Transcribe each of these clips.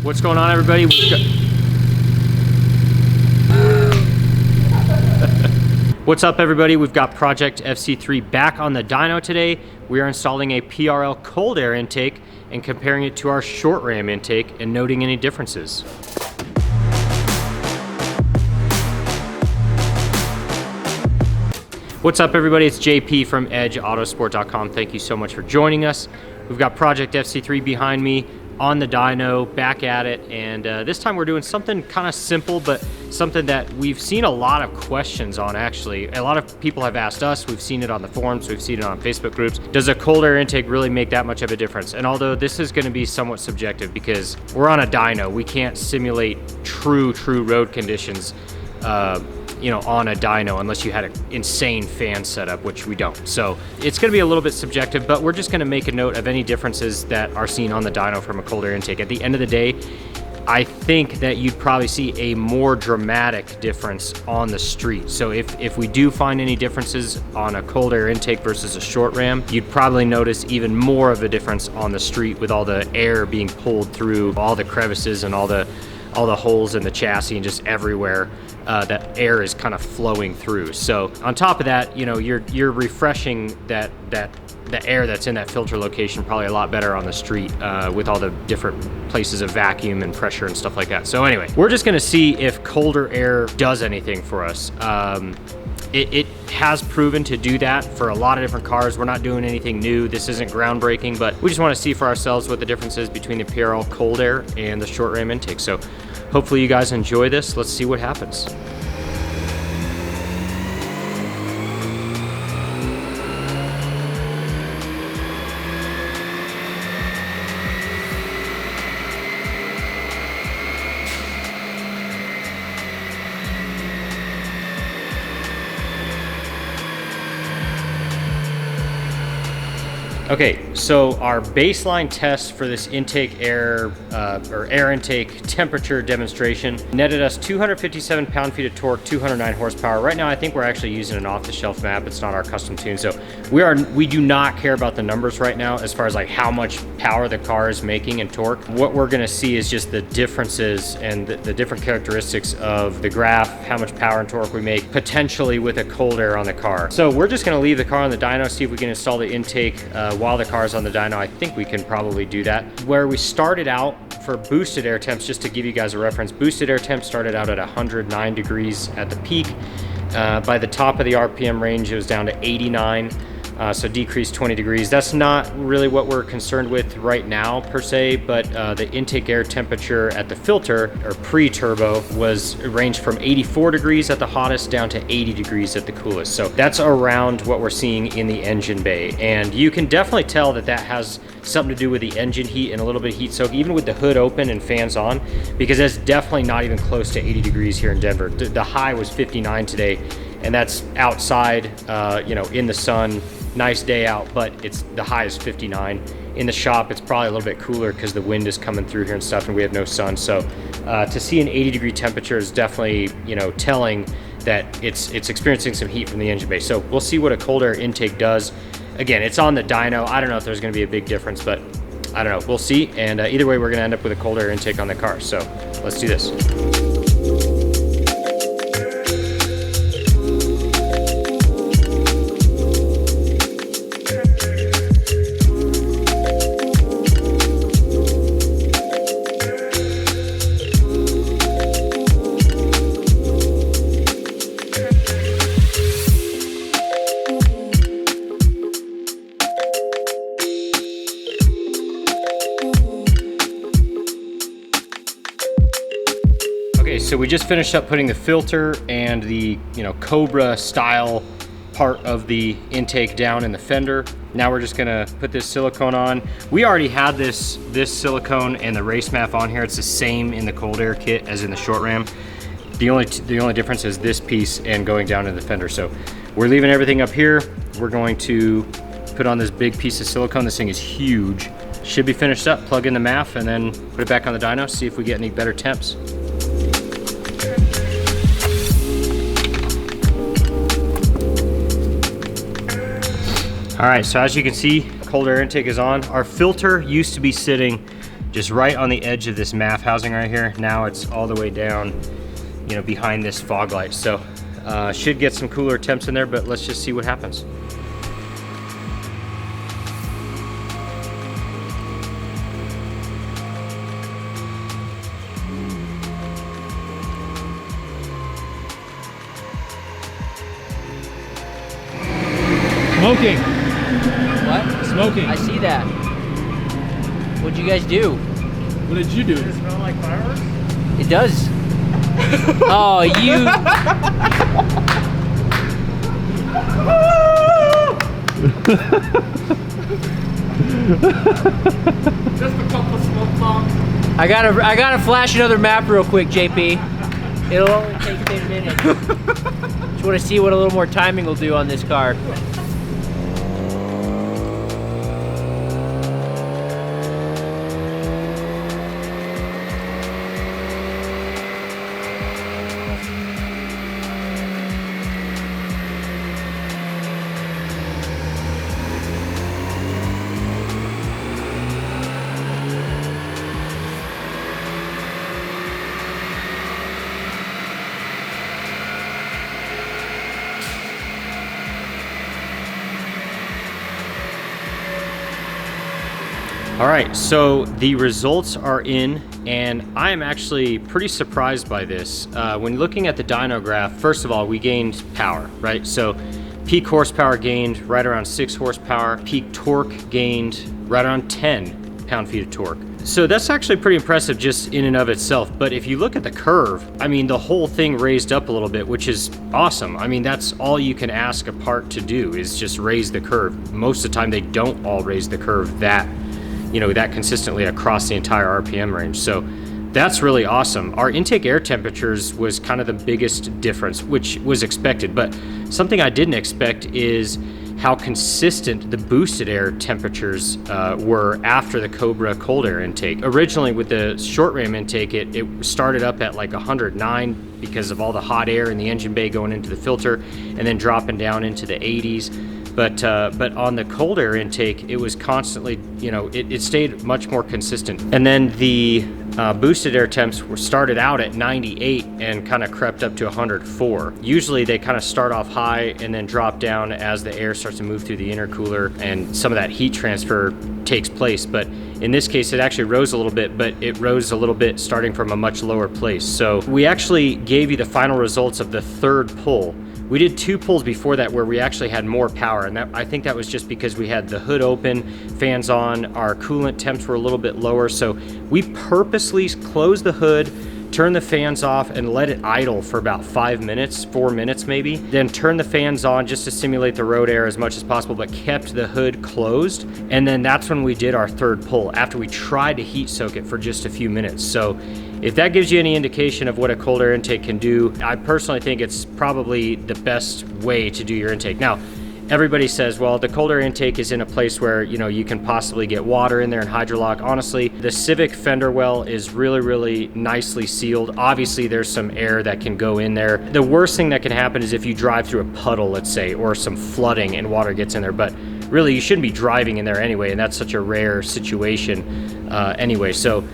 What's going on, everybody? What's up, everybody? We've got Project FC3 back on the dyno today. We are installing a PRL cold air intake and comparing it to our short ram intake and noting any differences. What's up, everybody? It's JP from Autosport.com. Thank you so much for joining us. We've got Project FC3 behind me on the dyno, back at it, and this time we're doing something kind of simple, but something that we've seen a lot of questions on. Actually, a lot of people have asked us. We've seen it on the forums, we've seen it on Facebook groups. Does a cold air intake really make that much of a difference? And although this is going to be somewhat subjective because we're on a dyno, we can't simulate true road conditions on a dyno unless you had an insane fan setup, which we don't. So it's going to be a little bit subjective, but we're just going to make a note of any differences that are seen on the dyno from a cold air intake. At the end of the day, I think that you'd probably see a more dramatic difference on the street. So if we do find any differences on a cold air intake versus a short ram, you'd probably notice even more of a difference on the street with all the air being pulled through all the crevices and all the holes in the chassis and just everywhere that air is kind of flowing through. So on top of that, you're refreshing the air that's in that filter location probably a lot better on the street with all the different places of vacuum and pressure and stuff like that. So anyway, we're just gonna see if colder air does anything for us. It has proven to do that for a lot of different cars. We're not doing anything new. This isn't groundbreaking, but we just want to see for ourselves what the difference is between the PRL cold air and the short ram intake. So hopefully you guys enjoy this. Let's see what happens. Okay, so our baseline test for this intake air or air intake temperature demonstration netted us 257 pound-feet of torque, 209 horsepower. Right now, I think we're actually using an off-the-shelf map. It's not our custom tune, so we do not care about the numbers right now as far as like how much power the car is making and torque. What we're going to see is just the differences and the different characteristics of the graph, how much power and torque we make potentially with a cold air on the car. So we're just going to leave the car on the dyno, see if we can install the intake while the car's on the dyno. I think we can probably do that. Where we started out for boosted air temps, just to give you guys a reference, boosted air temps started out at 109 degrees at the peak. By the top of the RPM range, it was down to 89. So decreased 20 degrees. That's not really what we're concerned with right now per se, but the intake air temperature at the filter or pre-turbo ranged from 84 degrees at the hottest down to 80 degrees at the coolest. So that's around what we're seeing in the engine bay. And you can definitely tell that has something to do with the engine heat and a little bit of heat soak, even with the hood open and fans on, because that's definitely not even close to 80 degrees here in Denver. The high was 59 today, and that's outside, in the sun. Nice day out, but the high is 59. In the shop, it's probably a little bit cooler because the wind is coming through here and stuff, and we have no sun. So to see an 80-degree temperature is definitely, telling that it's experiencing some heat from the engine bay. So we'll see what a cold air intake does. Again, it's on the dyno. I don't know if there's going to be a big difference, but I don't know. We'll see. And either way, we're going to end up with a cold air intake on the car. So let's do this. So we just finished up putting the filter and the Cobra style part of the intake down in the fender. Now we're just gonna put this silicone on. We already had this silicone and the race map on here. It's the same in the cold air kit as in the short ram. The only difference is this piece and going down in the fender. So we're leaving everything up here. We're going to put on this big piece of silicone. This thing is huge. Should be finished up, plug in the MAF, and then put it back on the dyno, see if we get any better temps. All right, so as you can see, cold air intake is on. Our filter used to be sitting just right on the edge of this MAF housing right here. Now it's all the way down, you know, behind this fog light. So should get some cooler temps in there, but let's just see what happens. Smoking. What? Smoking. I see that. What'd you guys do? What did you do? Does it smell like fireworks? It does. Oh, you. Just a couple of smoke bombs. I gotta flash another map real quick, JP. It'll only take 10 minutes. Just want to see what a little more timing will do on this car. All right, so the results are in, and I am actually pretty surprised by this. When looking at the dyno graph, first of all, we gained power, right? So peak horsepower gained right around 6 horsepower, peak torque gained right around 10 pound-feet of torque. So that's actually pretty impressive just in and of itself. But if you look at the curve, I mean, the whole thing raised up a little bit, which is awesome. I mean, that's all you can ask a part to do is just raise the curve. Most of the time, they don't all raise the curve that consistently across the entire RPM range. So that's really awesome. Our intake air temperatures was kind of the biggest difference, which was expected, but something I didn't expect is how consistent the boosted air temperatures were after the Cobra cold air intake. Originally with the short ram intake, it started up at like 109 because of all the hot air in the engine bay going into the filter, and then dropping down into the 80s. But on the cold air intake, it was constantly, it stayed much more consistent. And then the boosted air temps were started out at 98 and kind of crept up to 104. Usually they kind of start off high and then drop down as the air starts to move through the intercooler and some of that heat transfer takes place. But in this case, it actually rose a little bit, but it rose a little bit starting from a much lower place. So we actually gave you the final results of the third pull. We did 2 pulls before that where we actually had more power, and I think that was just because we had the hood open, fans on, our coolant temps were a little bit lower, so we purposely closed the hood, turned the fans off, and let it idle for about 5 minutes, 4 minutes maybe, then turned the fans on just to simulate the road air as much as possible, but kept the hood closed, and then that's when we did our third pull, after we tried to heat soak it for just a few minutes. So if that gives you any indication of what a cold air intake can do, I personally think it's probably the best way to do your intake. Now, everybody says, well, the cold air intake is in a place where, you can possibly get water in there and hydrolock. Honestly, the Civic fender well is really, really nicely sealed. Obviously, there's some air that can go in there. The worst thing that can happen is if you drive through a puddle, let's say, or some flooding and water gets in there. But really, you shouldn't be driving in there anyway, and that's such a rare situation anyway. So,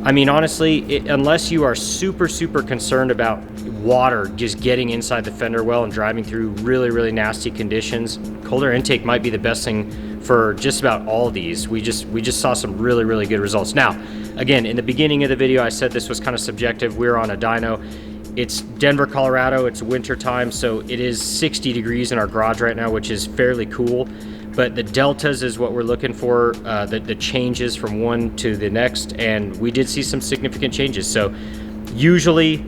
I mean, honestly, unless you are super, super concerned about water just getting inside the fender well and driving through really, really nasty conditions, cold air intake might be the best thing for just about all these. We just saw some really, really good results. Now, again, in the beginning of the video, I said this was kind of subjective. We're on a dyno. It's Denver, Colorado. It's winter time, so it is 60 degrees in our garage right now, which is fairly cool. But the deltas is what we're looking for, the changes from one to the next, and we did see some significant changes. So usually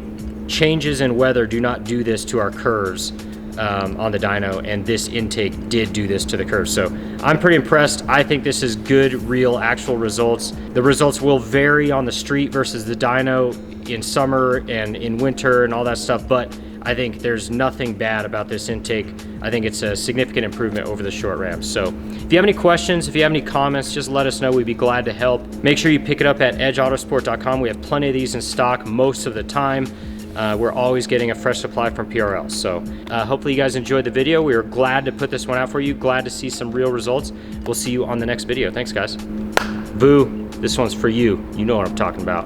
changes in weather do not do this to our curves on the dyno, and this intake did do this to the curve. So I'm pretty impressed. I think this is good, real, actual results. The results will vary on the street versus the dyno in summer and in winter and all that stuff, but I think there's nothing bad about this intake. I think it's a significant improvement over the short ram. So if you have any questions, if you have any comments, just let us know. We'd be glad to help. Make sure you pick it up at edgeautosport.com. We have plenty of these in stock most of the time. We're always getting a fresh supply from PRL. So hopefully you guys enjoyed the video. We were glad to put this one out for you. Glad to see some real results. We'll see you on the next video. Thanks, guys. Boo. This one's for you. You know what I'm talking about.